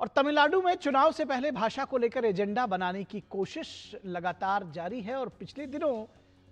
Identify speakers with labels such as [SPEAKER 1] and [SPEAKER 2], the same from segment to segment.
[SPEAKER 1] और तमिलनाडु में चुनाव से पहले भाषा को लेकर एजेंडा बनाने की कोशिश लगातार जारी है और पिछले दिनों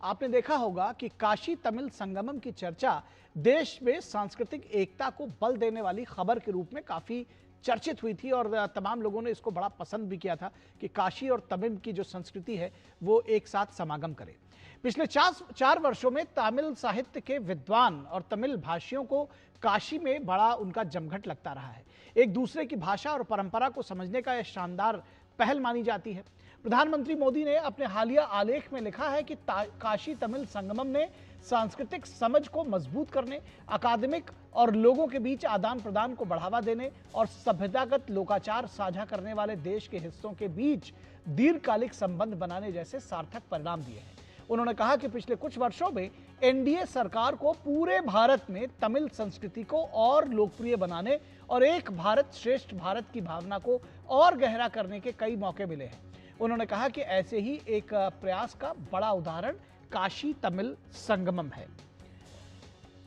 [SPEAKER 1] आपने देखा होगा कि काशी तमिल संगमम की चर्चा देश में सांस्कृतिक एकता को बल देने वाली खबर के रूप में काफी चर्चित हुई थी और तमाम लोगों ने इसको बड़ा पसंद भी किया था कि काशी और तमिल की जो संस्कृति है वो एक साथ समागम करे। पिछले 4 वर्षों में तमिल साहित्य के विद्वान और तमिल भाषियों को काशी में बड़ा उनका जमघट लगता रहा है। एक दूसरे की भाषा और परंपरा को समझने का यह शानदार पहल मानी जाती है। प्रधानमंत्री मोदी ने अपने हालिया आलेख में लिखा है कि काशी तमिल संगमम ने सांस्कृतिक समझ को मजबूत करने, अकादमिक और लोगों के बीच आदान प्रदान को बढ़ावा देने और सभ्यतागत लोकाचार साझा करने वाले देश के हिस्सों के बीच दीर्घकालिक संबंध बनाने जैसे सार्थक परिणाम दिए हैं। उन्होंने कहा कि पिछले कुछ वर्षों में एनडीए सरकार को पूरे भारत में तमिल संस्कृति को और लोकप्रिय बनाने और एक भारत श्रेष्ठ भारत की भावना को और गहरा करने के कई मौके मिले हैं। उन्होंने कहा कि ऐसे ही एक प्रयास का बड़ा उदाहरण काशी तमिल संगमम है।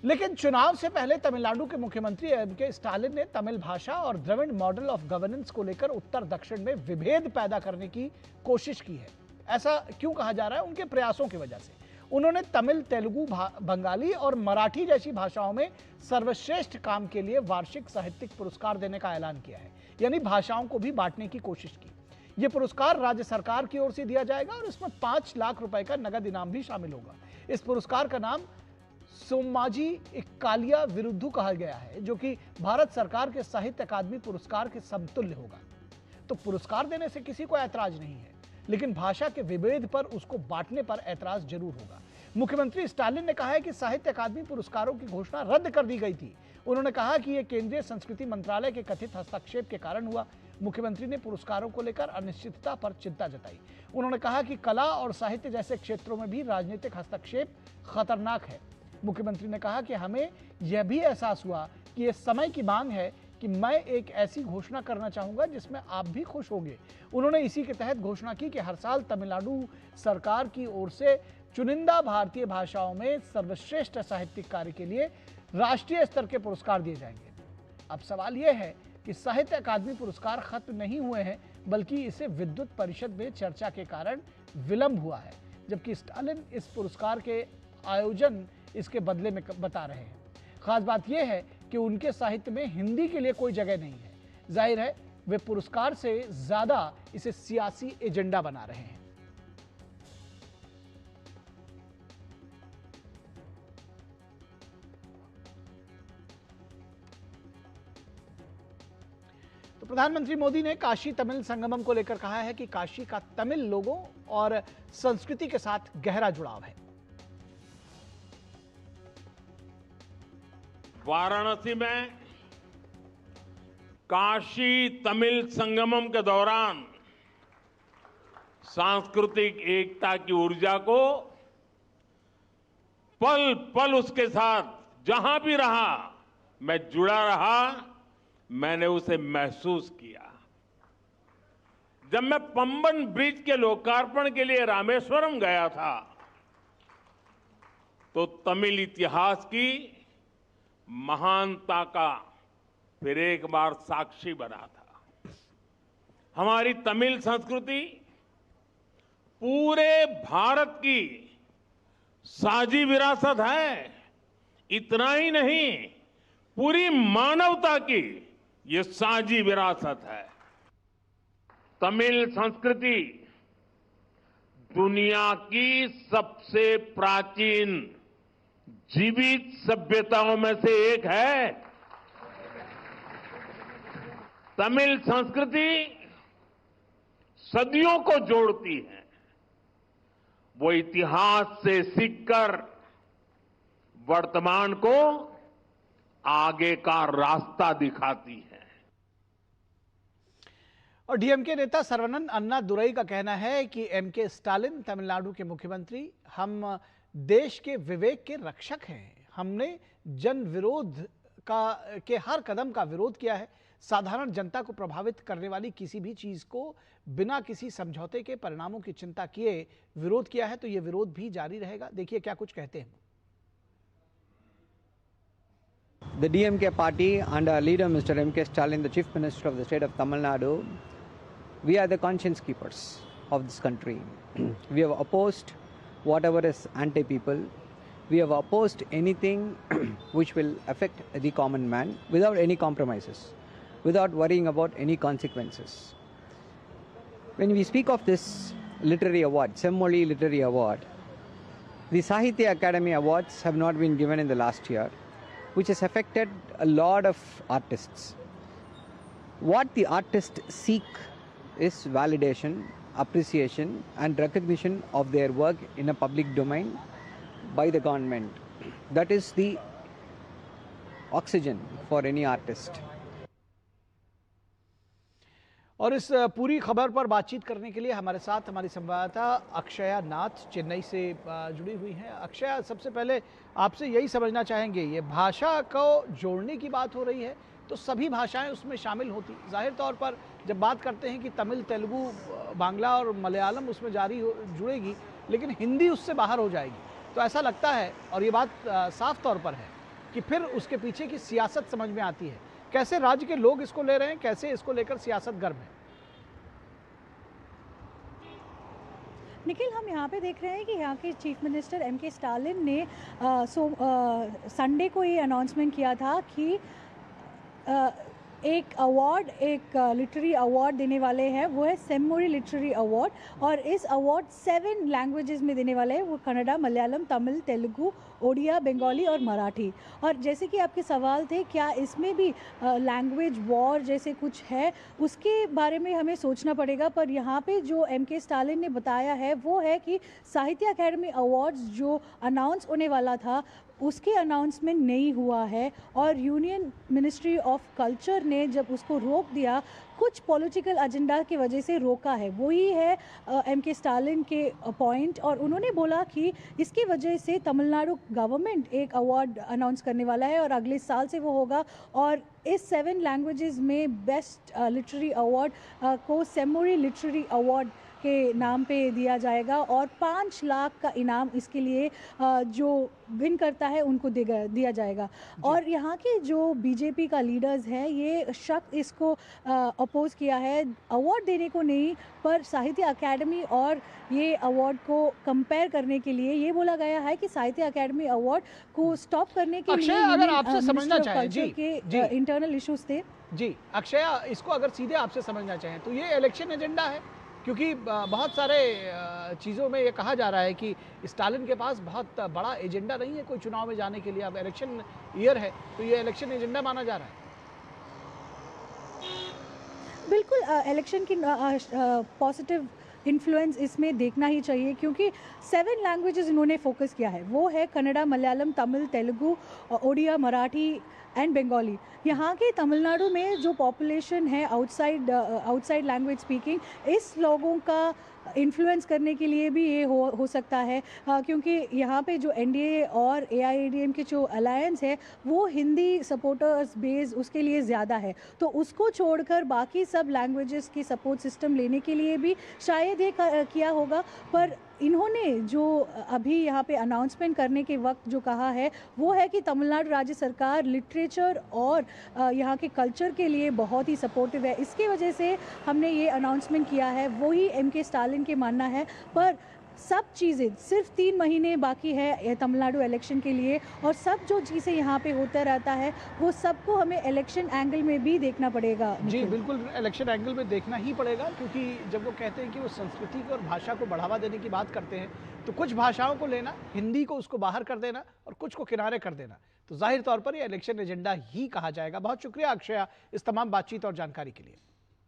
[SPEAKER 1] लेकिन चुनाव से पहले तमिलनाडु के मुख्यमंत्री एमके स्टालिन ने तमिल भाषा और द्रविड़ मॉडल ऑफ गवर्नेंस को लेकर उत्तर दक्षिण में विभेद पैदा करने की कोशिश की है। ऐसा क्यों कहा जा रहा है? उनके प्रयासों की वजह से। उन्होंने तमिल, तेलुगु, बंगाली और मराठी जैसी भाषाओं में सर्वश्रेष्ठ काम के लिए वार्षिक साहित्यिक पुरस्कार देने का ऐलान किया है, यानी भाषाओं को भी बांटने की कोशिश की। यह पुरस्कार राज्य सरकार की ओर से दिया जाएगा और इसमें 5 लाख रुपए का नगद इनाम भी शामिल होगा। इस पुरस्कार का नाम सोमाजी कालिया विरुद्धु कहा गया है, जो कि भारत सरकार के साहित्य अकादमी पुरस्कार के समतुल्य होगा। तो पुरस्कार देने से किसी को ऐतराज नहीं है, लेकिन भाषा के विभेद पर उसको बांटने पर ऐतराज जरूर होगा। मुख्यमंत्री स्टालिन ने कहा है कि साहित्य अकादमी पुरस्कारों की घोषणा रद्द कर दी गई थी। उन्होंने कहा कि यह केंद्रीय संस्कृति मंत्रालय के कथित हस्तक्षेप के कारण हुआ। मुख्यमंत्री ने पुरस्कारों को लेकर अनिश्चितता पर चिंता जताई। उन्होंने कहा कि कला और साहित्य जैसे क्षेत्रों में भी राजनीतिक हस्तक्षेप खतरनाक है। मुख्यमंत्री ने कहा कि हमें यह भी एहसास हुआ कि यह समय की मांग है कि मैं एक ऐसी घोषणा करना चाहूंगा जिसमें आप भी खुश होंगे। उन्होंने इसी के तहत घोषणा की कि हर साल तमिलनाडु सरकार की ओर से चुनिंदा भारतीय भाषाओं में सर्वश्रेष्ठ साहित्यिक कार्य के लिए राष्ट्रीय स्तर के पुरस्कार दिए जाएंगे। अब सवाल यह है कि साहित्य अकादमी पुरस्कार खत्म नहीं हुए हैं, बल्कि इसे विद्युत परिषद में चर्चा के कारण विलंब हुआ है, जबकि स्टालिन इस पुरस्कार के आयोजन इसके बदले में बता रहे हैं। खास बात यह है कि उनके साहित्य में हिंदी के लिए कोई जगह नहीं है। जाहिर है वे पुरस्कार से ज्यादा इसे सियासी एजेंडा बना रहे हैं। तो प्रधानमंत्री मोदी ने काशी तमिल संगमम को लेकर कहा है कि काशी का तमिल लोगों और संस्कृति के साथ गहरा जुड़ाव है।
[SPEAKER 2] वाराणसी में काशी तमिल संगमम के दौरान सांस्कृतिक एकता की ऊर्जा को पल पल उसके साथ जहां भी रहा मैं जुड़ा रहा, मैंने उसे महसूस किया। जब मैं पंबन ब्रिज के लोकार्पण के लिए रामेश्वरम गया था तो तमिल इतिहास की महानता का फिर एक बार साक्षी बना था। हमारी तमिल संस्कृति पूरे भारत की साझी विरासत है। इतना ही नहीं, पूरी मानवता की ये साझी विरासत है। तमिल संस्कृति दुनिया की सबसे प्राचीन जीवित सभ्यताओं में से एक है। तमिल संस्कृति सदियों को जोड़ती है। वो इतिहास से सीखकर वर्तमान को आगे का रास्ता दिखाती है।
[SPEAKER 1] और डीएमके नेता सर्वानंद अन्नादुरई का कहना है कि एमके स्टालिन तमिलनाडु के मुख्यमंत्री हम देश के विवेक के रक्षक हैं। हमने जन विरोध के हर कदम का विरोध किया है। साधारण जनता को प्रभावित करने वाली किसी भी चीज को बिना किसी समझौते के परिणामों की चिंता किए विरोध किया है, तो यह विरोध भी जारी रहेगा। देखिए क्या कुछ कहते हैं।
[SPEAKER 3] the DMK party and our leader Mr. M.K. Stalin, the Chief Minister of the state of Tamil Nadu, we are the conscience keepers of this country. We have opposed whatever is anti-people. We have opposed anything which will affect the common man without any compromises, without worrying about any consequences. When we speak of this literary award, Semmoli Literary Award, the Sahitya Academy Awards have not been given in the last year, which has affected a lot of artists. What the artists seek is validation, appreciation and recognition of their work in a public domain by the government. That is the oxygen for any artist.
[SPEAKER 1] और इस पूरी खबर पर बातचीत करने के लिए हमारे साथ हमारी संवाददाता अक्षया नाथ चेन्नई से जुड़ी हुई हैं। अक्षया, सबसे पहले आपसे यही समझना चाहेंगे, ये भाषा को जोड़ने की बात हो रही है तो सभी भाषाएं उसमें शामिल होती, जाहिर तौर पर जब बात करते हैं कि तमिल, तेलुगु, बांग्ला और मलयालम उसमें जुड़ेगी, लेकिन हिंदी उससे बाहर हो जाएगी, तो ऐसा लगता है और ये बात साफ तौर पर है कि फिर उसके पीछे की सियासत समझ में आती है। कैसे राज्य के लोग इसको ले रहे हैं, कैसे इसको लेकर सियासत गर्म है?
[SPEAKER 4] निखिल, हम यहाँ पे देख रहे हैं कि यहाँ के चीफ मिनिस्टर M.K. स्टालिन ने संडे को ये अनाउंसमेंट किया था कि एक अवार्ड, एक लिटरेरी अवार्ड देने वाले हैं, वो है सेम्मोरी लिटरेरी अवार्ड, और इस अवार्ड 7 लैंग्वेजेस में देने वाले हैं, वो कन्नड़ा, मलयालम, तमिल, तेलुगु, ओडिया, बंगाली और मराठी। और जैसे कि आपके सवाल थे, क्या इसमें भी लैंग्वेज वॉर जैसे कुछ है, उसके बारे में हमें सोचना पड़ेगा। पर यहाँ पे जो M.K. स्टालिन ने बताया है वो है कि साहित्य अकेडमी अवार्ड्स जो अनाउंस होने वाला था उसके अनाउंसमेंट नहीं हुआ है, और यूनियन मिनिस्ट्री ऑफ कल्चर ने जब उसको रोक दिया, कुछ पॉलिटिकल एजेंडा की वजह से रोका है। वही है M.K. स्टालिन के पॉइंट, और उन्होंने बोला कि इसकी वजह से तमिलनाडु गवर्नमेंट एक अवार्ड अनाउंस करने वाला है और अगले साल से वो होगा, और इस 7 लैंग्वेजेस में बेस्ट लिटरेरी अवार्ड को सेम्मोरी लिटरेरी अवार्ड के नाम पे दिया जाएगा, और 5 लाख का इनाम इसके लिए जो विन करता है उनको दिया जाएगा। और यहाँ के जो बीजेपी का लीडर्स है, ये शख्स इसको अपोज किया है, अवार्ड देने को नहीं, पर साहित्य अकेडमी और ये अवार्ड को कंपेयर करने के लिए ये बोला गया है कि साहित्य अकेडमी अवार्ड को स्टॉप करने के लिए
[SPEAKER 1] अगर आपसे समझना चाहें
[SPEAKER 4] के इंटरनल इश्यूज थे।
[SPEAKER 1] जी अक्षया, इसको अगर सीधे आपसे समझना चाहें तो ये इलेक्शन एजेंडा है, क्योंकि बहुत सारे चीज़ों में ये कहा जा रहा है कि स्टालिन के पास बहुत बड़ा एजेंडा नहीं है कोई चुनाव में जाने के लिए। अब इलेक्शन ईयर है तो ये इलेक्शन एजेंडा माना जा रहा है।
[SPEAKER 4] बिल्कुल, इलेक्शन की पॉजिटिव इन्फ्लुएंस इसमें देखना ही चाहिए, क्योंकि 7 लैंग्वेजेस इन्होंने फोकस किया है, वो है कन्नड़ा, मलयालम, तमिल, तेलुगु, ओडिया, मराठी एंड बंगाली। यहाँ के तमिलनाडु में जो पॉपुलेशन है आउटसाइड लैंग्वेज स्पीकिंग, इस लोगों का इन्फ्लुएंस करने के लिए भी ये हो सकता है, क्योंकि यहाँ पे जो एनडीए और एआईएडीएम की जो अलायंस है वो हिंदी सपोर्टर्स बेस उसके लिए ज़्यादा है, तो उसको छोड़कर बाकी सब लैंग्वेजेस की सपोर्ट सिस्टम लेने के लिए भी शायद ये किया होगा। पर इन्होंने जो अभी यहाँ पे अनाउंसमेंट करने के वक्त जो कहा है वो है कि तमिलनाडु राज्य सरकार लिटरेचर और यहाँ के कल्चर के लिए बहुत ही सपोर्टिव है, इसकी वजह से हमने ये अनाउंसमेंट किया है। वही M.K. स्टालिन के मानना है, पर सब चीज़ें सिर्फ 3 महीने बाकी है तमिलनाडु इलेक्शन के लिए, और सब जो चीज़ें यहाँ पे होता रहता है वो सबको हमें इलेक्शन एंगल में भी देखना पड़ेगा।
[SPEAKER 1] जी बिल्कुल, इलेक्शन एंगल में देखना ही पड़ेगा, क्योंकि जब वो कहते हैं कि वो संस्कृति और भाषा को बढ़ावा देने की बात करते हैं तो कुछ भाषाओं को लेना, हिंदी को उसको बाहर कर देना और कुछ को किनारे कर देना, तो जाहिर तौर पर ये इलेक्शन एजेंडा ही कहा जाएगा। बहुत शुक्रिया अक्षया इस तमाम बातचीत और जानकारी के लिए।